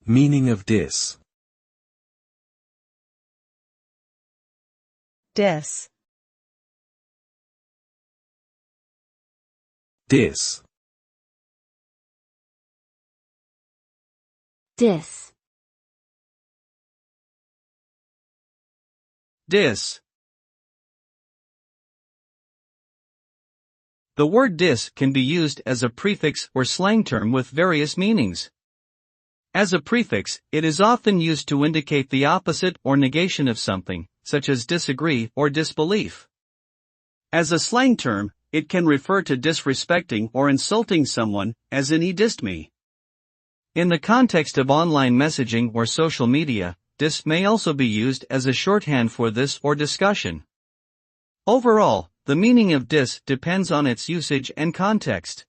Meaning of diss. Diss. Diss. Diss. Diss. The word diss can be used as a prefix or slang term with various meanings. As a prefix, it is often used to indicate the opposite or negation of something, such as disagree or disbelief. As a slang term, it can refer to disrespecting or insulting someone, as in he dissed me. In the context of online messaging or social media, diss may also be used as a shorthand for this or discussion. Overall, the meaning of diss depends on its usage and context.